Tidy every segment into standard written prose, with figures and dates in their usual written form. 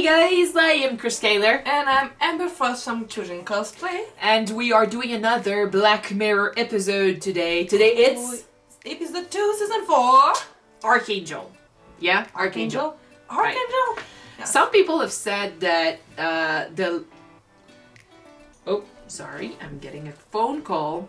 guys, I am Chris Kaler. And I'm Amber Frost from Children Cosplay. And we are doing another Black Mirror episode today. Today it's... Episode 2, Season 4. Arkangel. Yeah? Arkangel. Arkangel? Right. Yeah. Some people have said that Oh, sorry, I'm getting a phone call.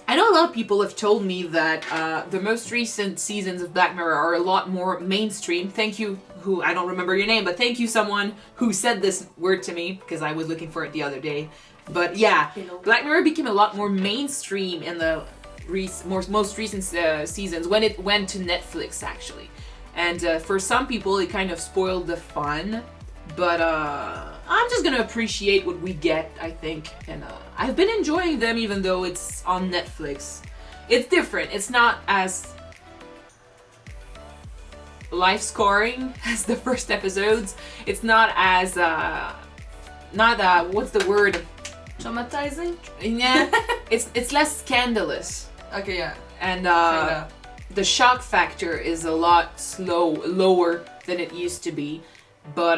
I know a lot of people have told me that the most recent seasons of Black Mirror are a lot more mainstream. Thank you, I don't remember your name, but thank you someone who said this word to me, because I was looking for it the other day. But yeah, Black Mirror became a lot more mainstream in the most recent seasons, when it went to Netflix, actually. And for some people, it kind of spoiled the fun. But I'm just gonna appreciate what we get, I think. And I've been enjoying them even though it's on Netflix. It's different. It's not as life-scoring as the first episodes. It's not as, what's the word? Traumatizing? Yeah. it's less scandalous. Okay, yeah. And the shock factor is a lot lower than it used to be. But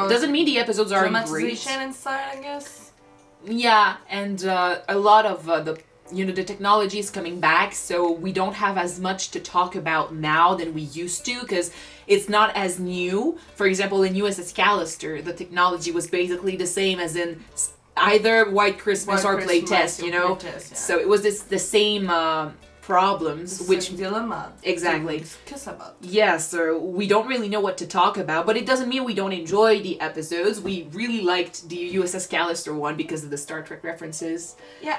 doesn't mean the episodes are great. Dramatization inside, I guess. Yeah, and a lot of the technology is coming back, so we don't have as much to talk about now than we used to, because it's not as new. For example, in USS Callister, the technology was basically the same as in either White Christmas or Playtest, you know. Playtest, yeah. So it was the same problems, which dilemma. Exactly. Kiss about. Yeah, so we don't really know what to talk about, but it doesn't mean we don't enjoy the episodes. We really liked the USS Callister one because of the Star Trek references. Yeah,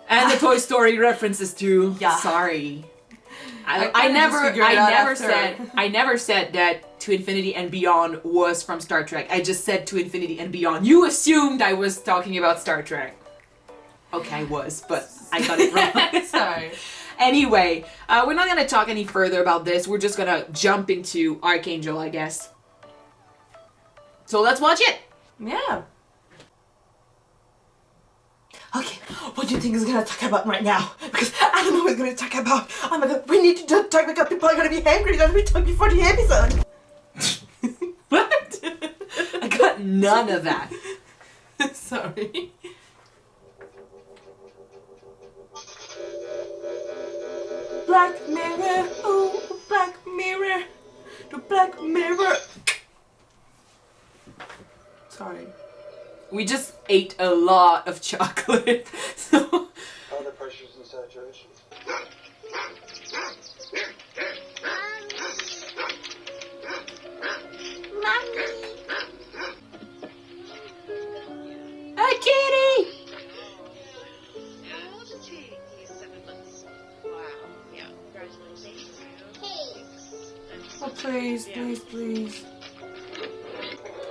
and the Toy Story references too. Yeah. Sorry. I never said that To Infinity and Beyond was from Star Trek. I just said To Infinity and Beyond. You assumed I was talking about Star Trek. Okay, I was, but I got it wrong. Sorry. Anyway, we're not going to talk any further about this. We're just going to jump into Arkangel, I guess. So let's watch it! Yeah. Okay, what do you think is gonna talk about right now? Because I don't know what it's gonna talk about. Oh my god, we need to talk because people are gonna be angry that we talk before the episode. What? I got none of that. Sorry. Black Mirror, oh, Black Mirror, the Black Mirror. Sorry. We just ate a lot of chocolate, so... Other pressures and saturation. Hi, kitty! Oh, please, please, please.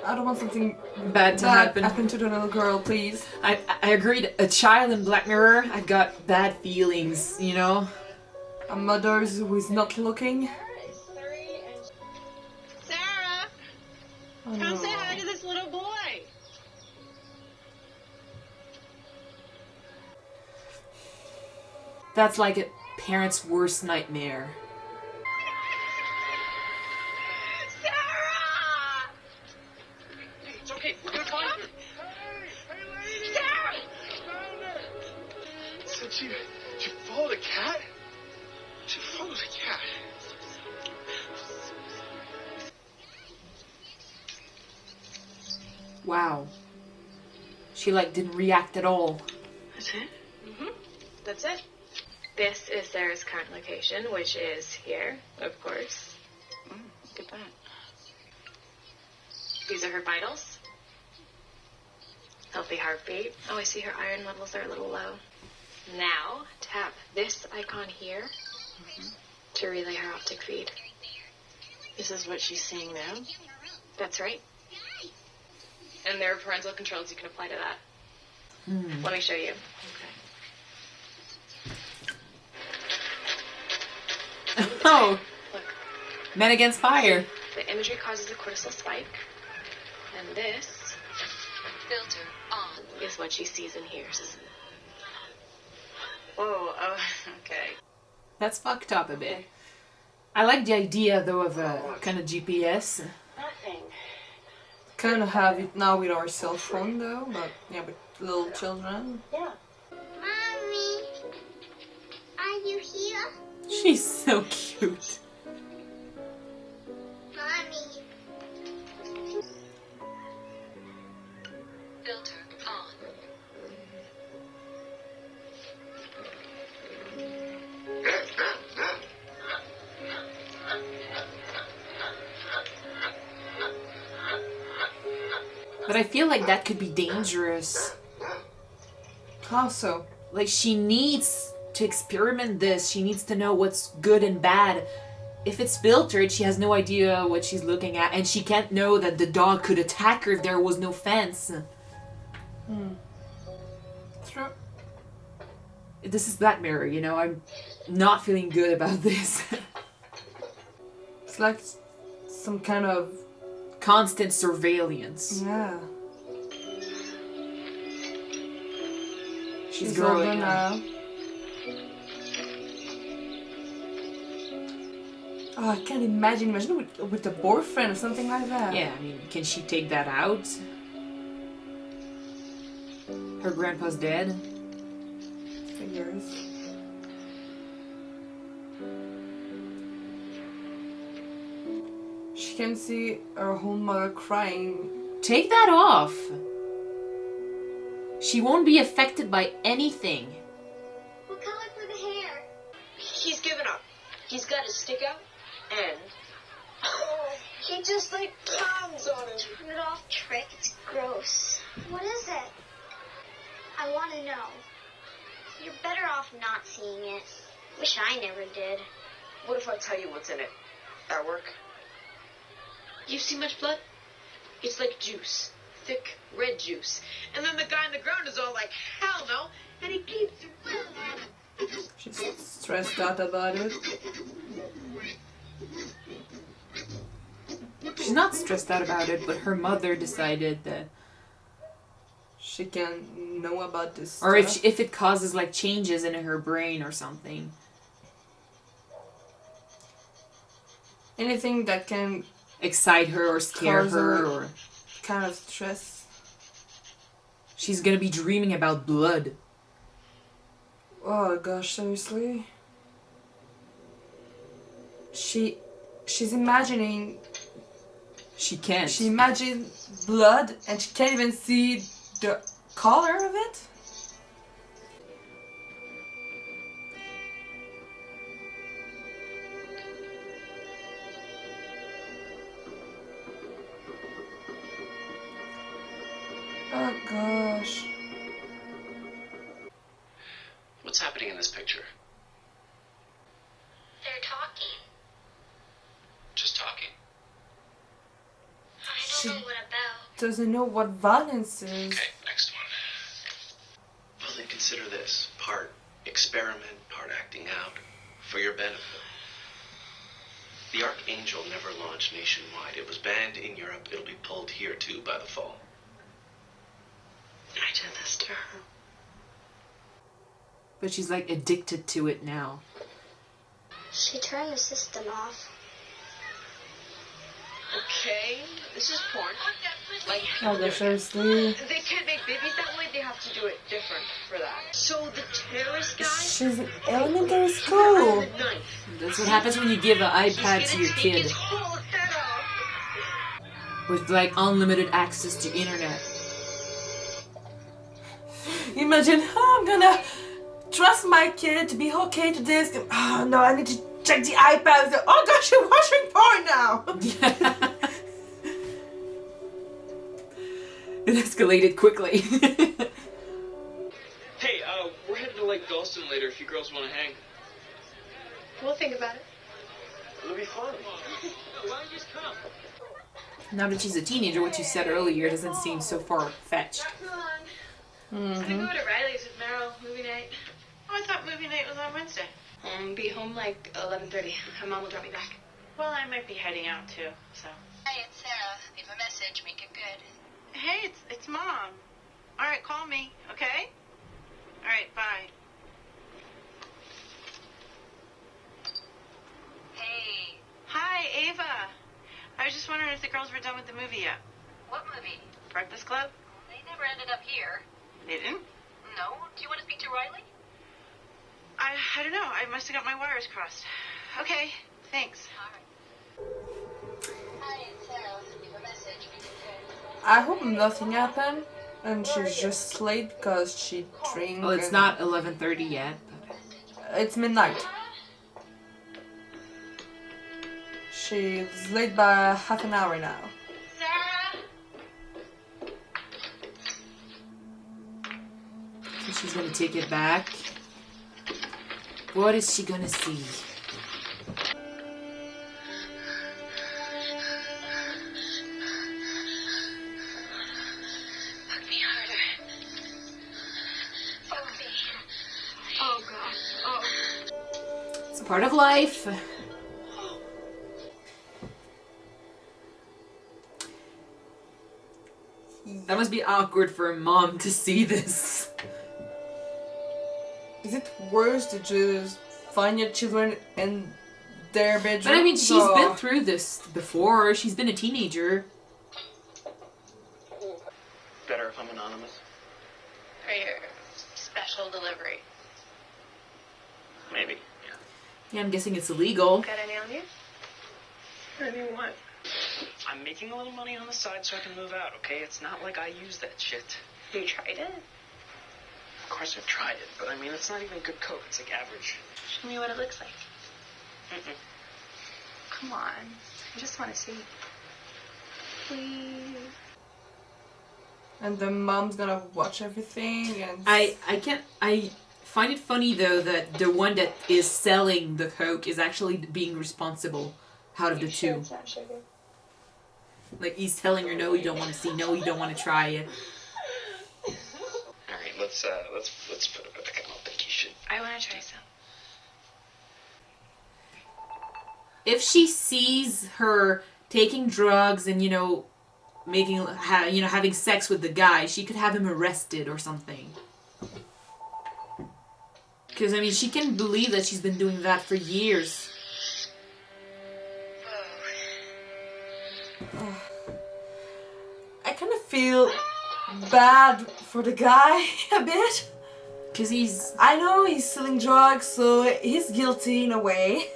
I don't want something bad to happen to the little girl, please. I agreed. A child in Black Mirror, I've got bad feelings, you know? A mother who is not looking. Sarah! Oh, Come no. say hi to this little boy! That's like a parent's worst nightmare. It's okay, we're gonna find her. Hey, lady! Sarah! Found her! Said she followed a cat? She followed a cat. Wow. She didn't react at all. That's it? Mm-hmm. That's it. This is Sarah's current location, which is here, of course. Look at that. These are her vitals. Healthy heartbeat. Oh, I see her iron levels are a little low. Now, tap this icon here to relay her optic feed. This is what she's seeing now? That's right. And there are parental controls you can apply to that. Let me show you. Okay. Oh! Look. Men Against Fire. The imagery causes a cortisol spike. And this filter on is what she sees and hears. Whoa, oh, okay. That's fucked up a bit. I like the idea, though, of a kind of GPS. Nothing. kind of have it now with our cell phone though, but yeah, with little children. Yeah. Mommy, are you here? She's so cute. Mommy. Filter on. But I feel like that could be dangerous. How so? Like, she needs to experiment this. She needs to know what's good and bad. If it's filtered, she has no idea what she's looking at, and she can't know that the dog could attack her if there was no fence. True. This is Black Mirror, you know? I'm not feeling good about this. It's like some kind of Constant surveillance. yeah. She's older growing up. now. Oh, I can't imagine. Imagine with a boyfriend or something like that. Yeah, I mean, can she take that out? Her grandpa's dead. Figures. She can see her own mother crying. Take that off. She won't be affected by anything. What color for the hair? He's given up. He's got his stick out, and he just like pounds on him. Rudolph trick. It's gross. What is it? I want to know. You're better off not seeing it. Wish I never did. What if I tell you what's in it? That work? You see much blood? It's like juice. Thick red juice. And then the guy on the ground is all like, hell no. And he keeps running. She's stressed out about it. She's not stressed out about it, but her mother decided that, She can know about this or stuff. if it causes like changes in her brain or something. Anything that can Excite her or scare Cause her, her- or kind of stress. she's gonna be dreaming about blood. Oh gosh, seriously? She's imagining, She can't. she imagines blood and she can't even see the color of it? Oh gosh. What's happening in this picture? They're talking. Just talking. I She- don't know what about. Doesn't know what violence is. Okay, next one. Well, then consider this. Part experiment, part acting out. For your benefit. The Arkangel never launched nationwide. It was banned in Europe. It'll be pulled here, too, by the fall. I did this to her. But she's like addicted to it now. She turned the system off. Okay, this is porn. Like, Oh gosh, seriously. they can't make babies that way. They have to do it different for that. So the terrorist guy She's in elementary had school. a knife. That's what happens when you give an iPad He's to gonna your take kid his whole head off. with like unlimited access to internet. Imagine, oh, I'm gonna trust my kid to be okay to this. Oh no, I need to check the iPad. Oh gosh, you're watching porn now. It escalated quickly. Hey, we're headed to Lake Dalston later if you girls want to hang. We'll think about it. It'll be fun. Why don't you just come? Now that she's a teenager, what you said earlier doesn't seem so far-fetched. I'm gonna go to Riley's with Meryl, movie night. Oh, I thought movie night was on Wednesday. Be home like 11:30. Her mom will drop me back. Well, I might be heading out too, so. Hey, it's Sarah. Leave a message. Make it good. Hey, it's Mom. All right, call me, okay? All right, bye. Hey. Hi, Ava. I was just wondering if the girls were done with the movie yet. What movie? Breakfast Club? They never ended up here. They didn't? No? Do you want to speak to Riley? I don't know. I must have got my wires crossed. Okay, thanks. All right. Hi, it's Sarah. Leave a message. I hope nothing happened and she's just late because she drank. Well, it's and- not 11:30 yet. It's midnight. She's late by half an hour now. Sarah! So she's gonna take it back. What is she gonna see? Hug me harder. Hug me. Oh, God. Oh. It's a part of life. That must be awkward for a mom to see this. Is it worse to just find your children in their bedroom? But I mean, she's been through this before. She's been a teenager. Better if I'm anonymous? For your special delivery. Maybe, yeah. Yeah, I'm guessing it's illegal. Got any on you? I mean, what? I'm making a little money on the side so I can move out, okay? It's not like I use that shit. You tried it? Of course I've tried it, but I mean, it's not even good coke. It's like average. Show me what it looks like. Mm-mm. Come on. I just want to see. Please. And the mom's gonna watch everything and... I find it funny though that the one that is selling the coke is actually being responsible out of the two. It's not sugar. Like he's telling her, no, you don't want to see, no, you don't want to try it. All right, let's put it back. I don't think you should. I want to try some. If she sees her taking drugs and making having sex with the guy, she could have him arrested or something. Because I mean, she can believe that she's been doing that for years. I kind of feel bad for the guy a bit. Because he's... I know he's selling drugs, so he's guilty in a way.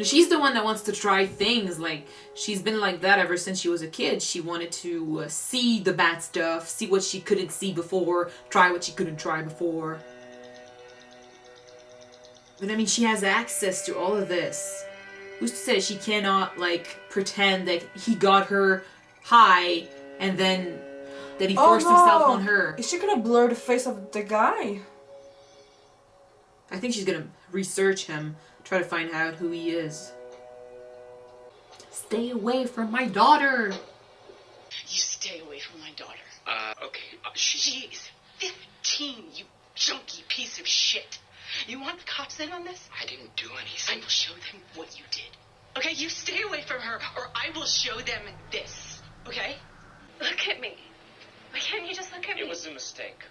She's the one that wants to try things. Like, she's been like that ever since she was a kid. She wanted to see the bad stuff, see what she couldn't see before, try what she couldn't try before. But I mean, she has access to all of this. Who's to say she cannot, like, pretend that he got her high and then that he forced himself on her? Is she gonna blur the face of the guy? I think she's gonna research him, try to find out who he is. Stay away from my daughter! You stay away from my daughter. Okay, She is 15, you junky piece of shit. You want the cops in on this? I didn't do I anything. will show them what you did. Okay, you stay away from her, or I will show them this. Okay? Look at me. Why can't you just look at me? It was a mistake.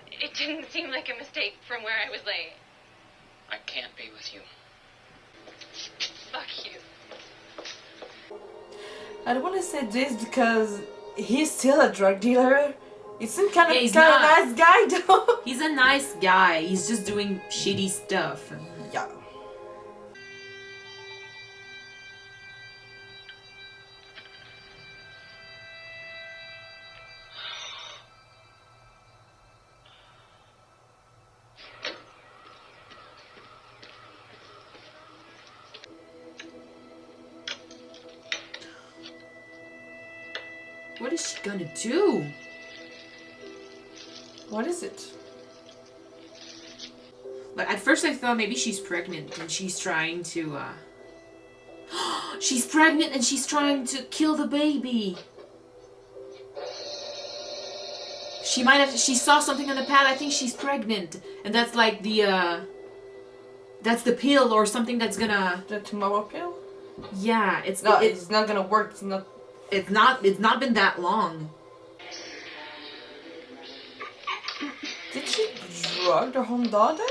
It didn't seem like a mistake from where I was laying. I can't be with you. Fuck you. I don't want to say this because he's still a drug dealer. He seems kind of he's nice guy though. He's a nice guy. He's just doing shitty stuff. Yeah. What is she gonna do? What is it? Like, at first I thought maybe she's pregnant and she's trying to, she's pregnant and she's trying to kill the baby. She saw something on the pad, I think she's pregnant. And that's like that's the pill or something that's gonna... The tomorrow pill? Yeah, It's not gonna work. It's not been that long. Did she drug her own daughter?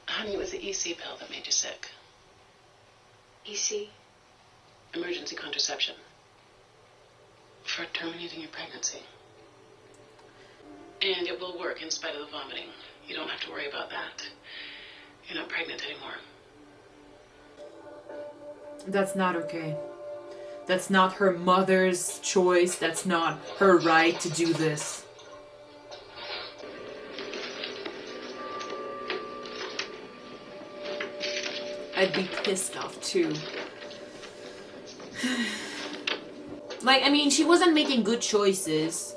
Honey, it was the EC pill that made you sick. EC. emergency contraception for terminating your pregnancy. And it will work in spite of the vomiting. You don't have to worry about that. You're not pregnant anymore. That's not okay. That's not her mother's choice. That's not her right to do this. I'd be pissed off too. Like, I mean, she wasn't making good choices.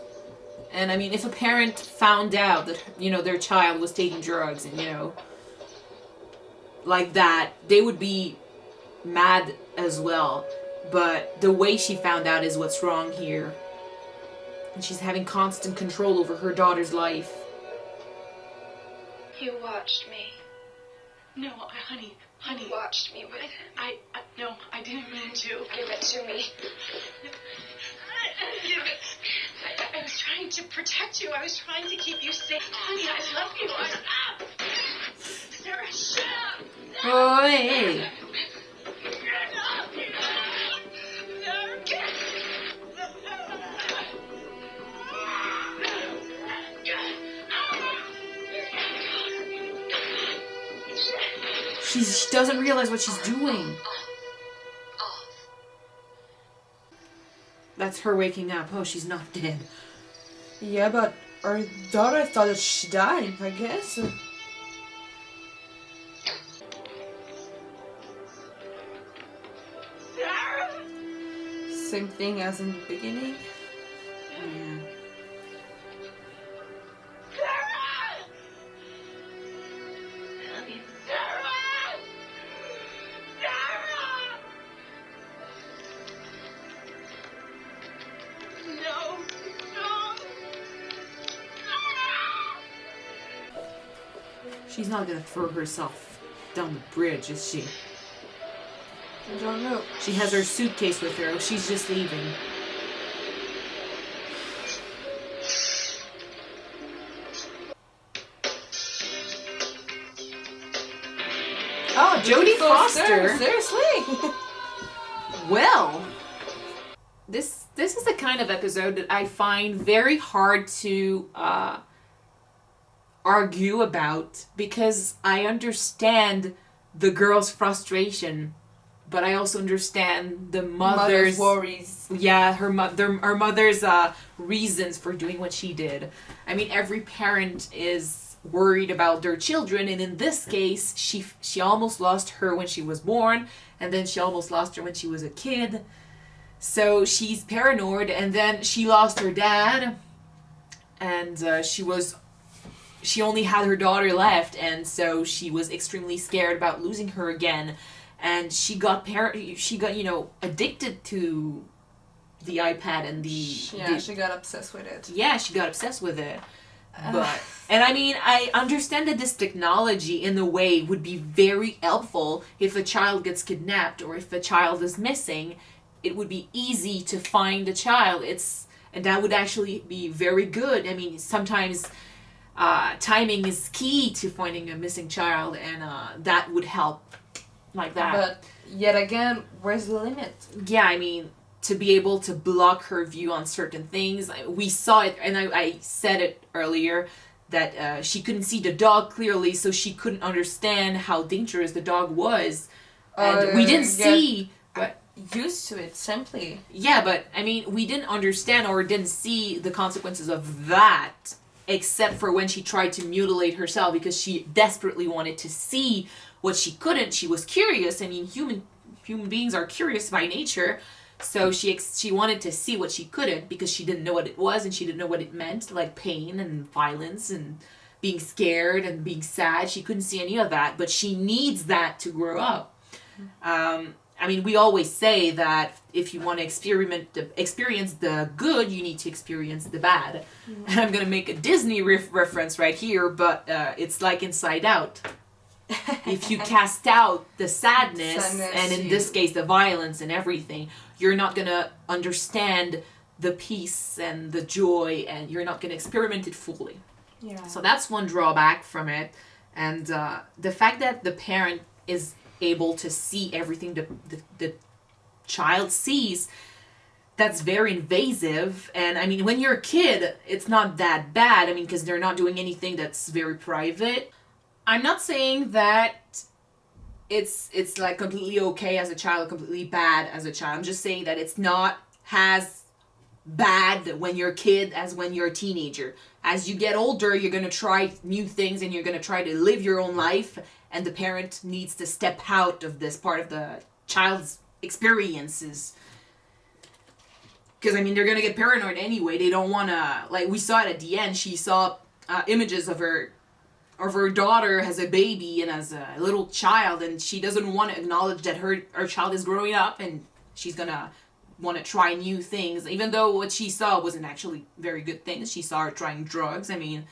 And I mean, if a parent found out that, you know, their child was taking drugs and, you know, like that, they would be mad as well. But the way she found out is what's wrong here. And she's having constant control over her daughter's life. You watched me. No, honey. You watched me with him. No, I didn't mean to. Give it to me. Give it. I was trying to protect you. I was trying to keep you safe. Honey, I love you. Sarah, shut up. Oh, hey. She doesn't realize what she's doing. That's her waking up. Oh, she's not dead. Yeah, but our daughter thought that she died, I guess. Same thing as in the beginning. Yeah. I love you. She's not gonna throw herself down the bridge, is she? I don't know. She has her suitcase with her. She's just leaving. Oh, Jodie Foster. Seriously? Well, this is the kind of episode that I find very hard to argue about, because I understand the girl's frustration, but I also understand the mother's worries. Yeah, her mother's reasons for doing what she did. I mean, every parent is worried about their children, and in this case, she almost lost her when she was born, and then she almost lost her when she was a kid. So she's paranoid, and then she lost her dad, and she only had her daughter left, and so she was extremely scared about losing her again, and she got addicted to the iPad and she got obsessed with it. Yeah, she got obsessed with it. But and I mean, I understand that this technology in a way would be very helpful if a child gets kidnapped or if a child is missing. It would be easy to find a child. And that would actually be very good. I mean, sometimes timing is key to finding a missing child, and that would help like that. But yet again, where's the limit? Yeah, I mean, to be able to block her view on certain things. We saw it, and I said it earlier, that she couldn't see the dog clearly, so she couldn't understand how dangerous the dog was. And we didn't see... But, used to it, simply. yeah, but, I mean, we didn't understand or didn't see the consequences of that, except for when she tried to mutilate herself, because she desperately wanted to see what she couldn't. She was curious. I mean, human beings are curious by nature. So she wanted to see what she couldn't, because she didn't know what it was and she didn't know what it meant, like pain and violence and being scared and being sad. She couldn't see any of that, but she needs that to grow up. I mean, we always say that if you want to experience the good, you need to experience the bad. And I'm going to make a Disney reference right here, but it's like Inside Out. If you cast out the sadness, and in this case the violence and everything, you're not going to understand the peace and the joy, and you're not going to experiment it fully. Yeah. So that's one drawback from it. And the fact that the parent is able to see everything child sees, that's very invasive. And I mean, when you're a kid, it's not that bad. I mean, because they're not doing anything that's very private. I'm not saying that it's like completely okay as a child, completely bad as a child. I'm just saying that it's not as bad when you're a kid as when you're a teenager. As you get older, you're going to try new things and you're going to try to live your own life, and the parent needs to step out of this part of the child's experiences. Because, I mean, they're going to get paranoid anyway. They don't want to, like, we saw it at the end. She saw images of her daughter as a baby and as a little child, and she doesn't want to acknowledge that her child is growing up, and she's going to want to try new things, even though what she saw wasn't actually very good things. She saw her trying drugs. I mean,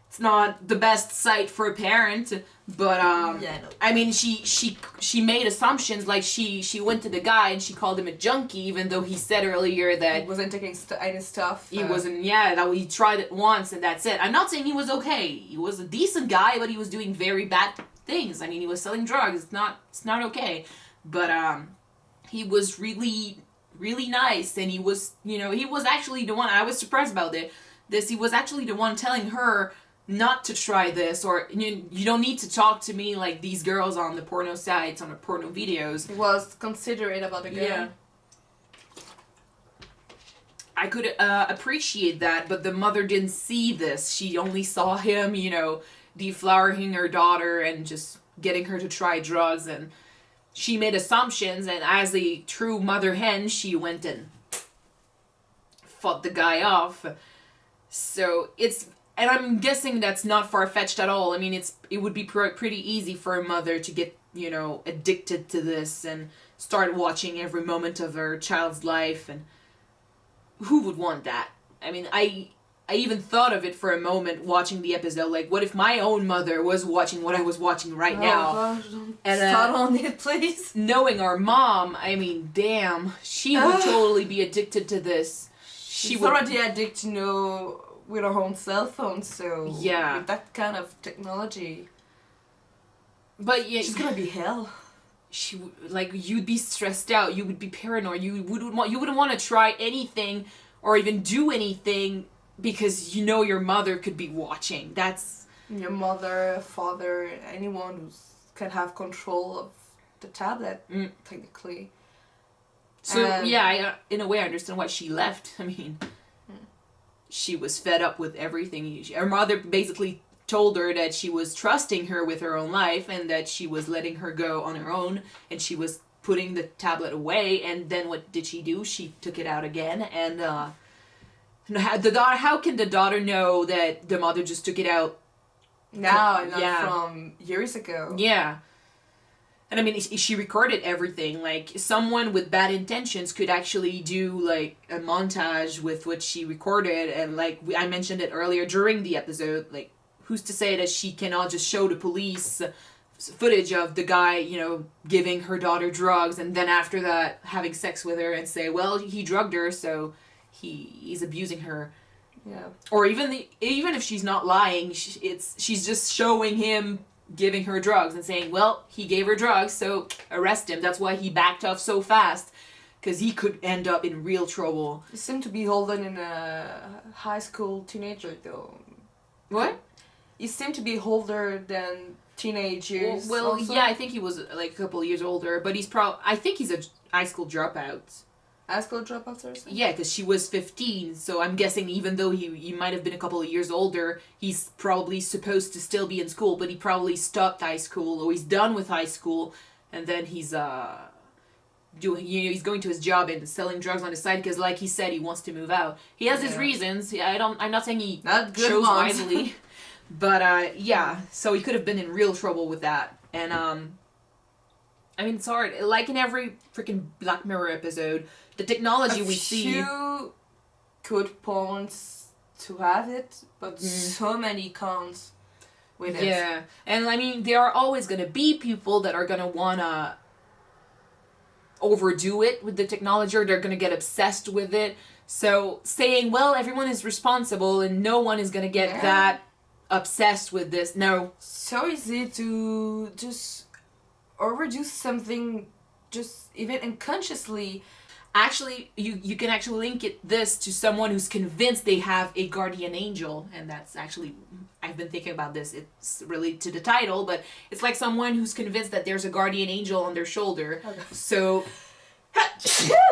it's not the best sight for a parent, but I mean, she made assumptions. Like she went to the guy and she called him a junkie, even though he said earlier that he wasn't taking any stuff. He wasn't. Yeah, that he tried it once and that's it. I'm not saying he was okay. He was a decent guy, but he was doing very bad things. I mean, he was selling drugs. It's not okay. But he was really nice, and he was, he was actually the one. I was surprised about this. He was actually the one telling her not to try this, or you don't need to talk to me like these girls on the porno sites, on the porno videos. He was considerate about the girl. Yeah. I could appreciate that, but the mother didn't see this. She only saw him, deflowering her daughter and just getting her to try drugs, and she made assumptions, and as a true mother hen, she went and fought the guy off. So and I'm guessing that's not far-fetched at all. I mean, it would be pretty easy for a mother to get, addicted to this and start watching every moment of her child's life, and who would want that? I mean, I even thought of it for a moment watching the episode. Like, what if my own mother was watching what I was watching right now? Gosh, don't start on it, please. Knowing our mom, I mean, damn, she would totally be addicted to this. She's already addicted, with her own cell phone, so yeah, with that kind of technology. But yeah, she's gonna be hell. You'd be stressed out. You would be paranoid. You wouldn't want to try anything or even do anything, because your mother could be watching. That's your mother, father, anyone who can have control of the tablet, technically. So yeah, in a way, I understand why she left. I mean, she was fed up with everything. Her mother basically told her that she was trusting her with her own life and that she was letting her go on her own, and she was putting the tablet away. And then what did she do? She took it out again, and how can the daughter know that the mother just took it out now, not from years ago? Yeah. And I mean, she recorded everything. Like, someone with bad intentions could actually do, like, a montage with what she recorded. And, like, I mentioned it earlier during the episode, like, who's to say that she cannot just show the police footage of the guy, giving her daughter drugs, and then after that having sex with her, and say, well, he drugged her, so he's abusing her. Yeah. Or even if she's not lying, she's just showing him giving her drugs and saying, well, he gave her drugs, so arrest him. That's why he backed off so fast, because he could end up in real trouble. He seemed to be holding in a high school teenager, though. What? He seemed to be older than teenage years. Well, also. Yeah, I think he was like a couple of years older, but I think he's a high school dropout. High school dropout or something? Yeah, because she was 15, so I'm guessing even though he might have been a couple of years older, he's probably supposed to still be in school, but he probably stopped high school, or he's done with high school, and then he's he's going to his job and selling drugs on the side, because like he said, he wants to move out. He has his reasons. I'm not saying he chose wisely, but yeah, so he could have been in real trouble with that. And I mean, it's hard. Like in every freaking Black Mirror episode, the technology we see. A few good points to have it, but so many cons with it. Yeah, and I mean, there are always going to be people that are going to want to overdo it with the technology, or they're going to get obsessed with it. So saying, well, everyone is responsible and no one is going to get that obsessed with this. No. So easy to just overdo something just even unconsciously. Actually, you can actually link this to someone who's convinced they have a guardian angel, and that's actually, I've been thinking about this. It's related to the title, but it's like someone who's convinced that there's a guardian angel on their shoulder. Okay. So,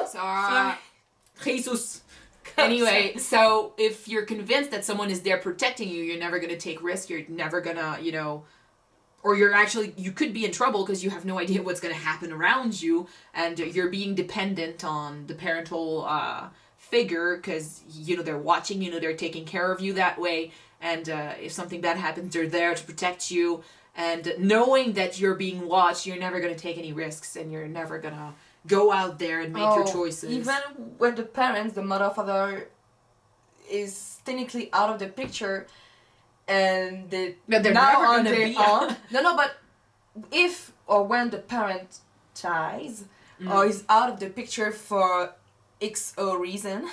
sorry, Jesus. Anyway, so if you're convinced that someone is there protecting you, you're never gonna take risks. You're never gonna, or you could be in trouble because you have no idea what's going to happen around you, and you're being dependent on the parental figure because, they're watching, they're taking care of you that way, and if something bad happens, they're there to protect you, and knowing that you're being watched, you're never going to take any risks, and you're never going to go out there and make your choices. Even when the parents, the mother, father, is technically out of the picture, and they're never on gonna their be own. No, but if or when the parent dies or is out of the picture for XO reason,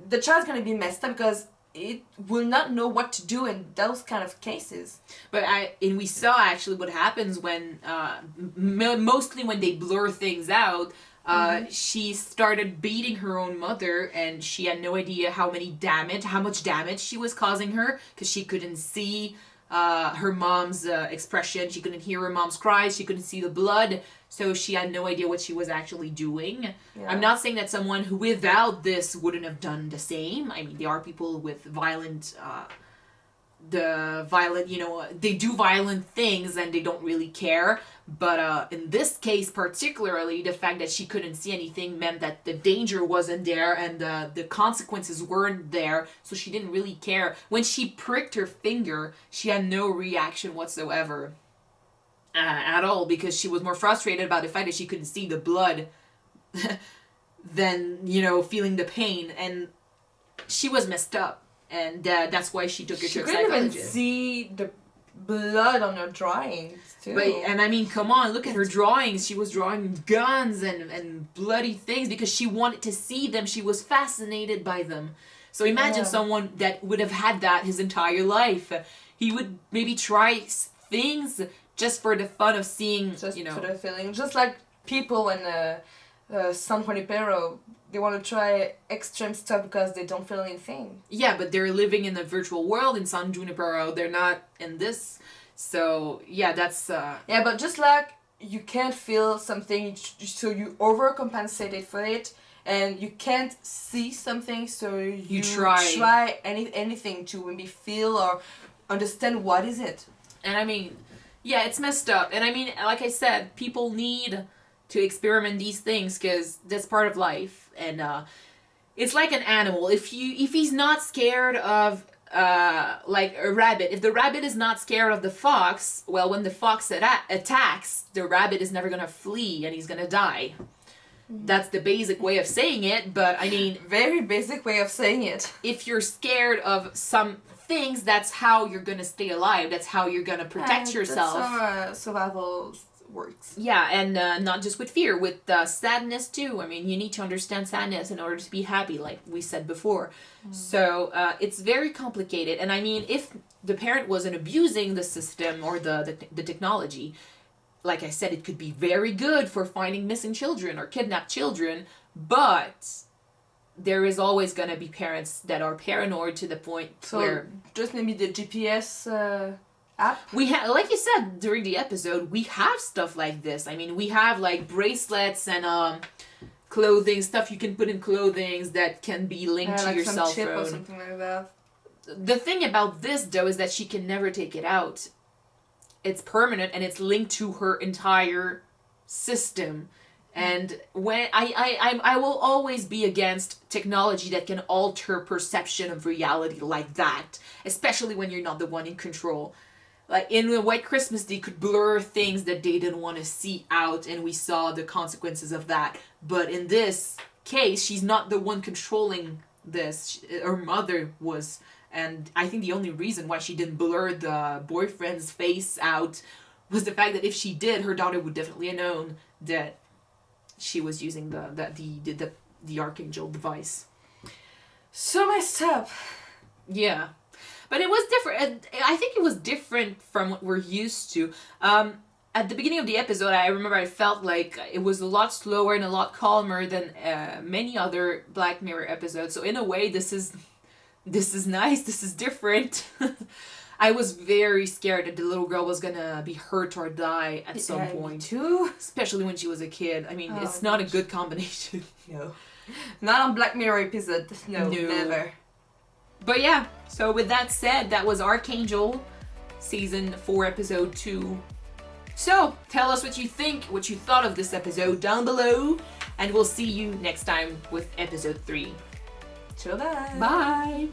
the child's gonna be messed up because it will not know what to do in those kind of cases. But we saw actually what happens when, mostly when they blur things out. She started beating her own mother, and she had no idea how much damage she was causing her, because she couldn't see her mom's expression. She couldn't hear her mom's cries. She couldn't see the blood. So she had no idea what she was actually doing. Yeah. I'm not saying that someone who without this wouldn't have done the same. I mean, there are people with they do violent things and they don't really care. But in this case particularly, the fact that she couldn't see anything meant that the danger wasn't there and the consequences weren't there, so she didn't really care. When she pricked her finger, she had no reaction whatsoever at all, because she was more frustrated about the fact that she couldn't see the blood than, feeling the pain, and she was messed up. And that's why she took her to a psychologist. She couldn't even see the blood on her drawings, too. But, and I mean, come on, look at her drawings. She was drawing guns and bloody things because she wanted to see them. She was fascinated by them. So imagine someone that would have had that his entire life. He would maybe try things just for the fun of seeing, just for the feeling. Just like people in San Junipero, they want to try extreme stuff because they don't feel anything. Yeah, but they're living in the virtual world in San Junipero. They're not in this. So, yeah, that's... Yeah, but just like you can't feel something, so you overcompensate for it, and you can't see something, so you try anything to maybe feel or understand what is it. And I mean, yeah, it's messed up. And I mean, like I said, people need to experiment these things because that's part of life. And it's like an animal. If he's not scared of like a rabbit, if the rabbit is not scared of the fox, well, when the fox attacks, the rabbit is never gonna flee and he's gonna die. That's the basic way of saying it, but I mean, very basic way of saying it. If you're scared of some things, that's how you're gonna stay alive. That's how you're gonna protect yourself. That's how survival works. Yeah, and not just with fear, with sadness too. I mean, you need to understand sadness in order to be happy, like we said before. So it's very complicated. And I mean, if the parent wasn't abusing the system or the technology, like I said, it could be very good for finding missing children or kidnapped children, but there is always going to be parents that are paranoid to the point where... just maybe the GPS app? We have, like you said during the episode, we have stuff like this. I mean, we have like bracelets and clothing, stuff you can put in clothing that can be linked to like your some cell chip phone. Or something like that. The thing about this, though, is that she can never take it out. It's permanent and it's linked to her entire system. And when I will always be against technology that can alter perception of reality like that, especially when you're not the one in control. Like in the White Christmas, they could blur things that they didn't want to see out, and we saw the consequences of that. But in this case, she's not the one controlling this. Her mother was. And I think the only reason why she didn't blur the boyfriend's face out was the fact that if she did, her daughter would definitely have known that she was using the Arkangel device. So messed up. Yeah. But it was different. I think it was different from what we're used to. at the beginning of the episode, I remember I felt like it was a lot slower and a lot calmer than many other Black Mirror episodes. So in a way, this is nice. This is different. I was very scared that the little girl was gonna be hurt or die at some point. Me too. Especially when she was a kid. I mean, it's not a good combination. No. Not on Black Mirror episode. No, never. But yeah, so with that said, that was Arkangel, Season 4, Episode 2. So, tell us what you think, what you thought of this episode down below, and we'll see you next time with Episode 3. Bye. Bye!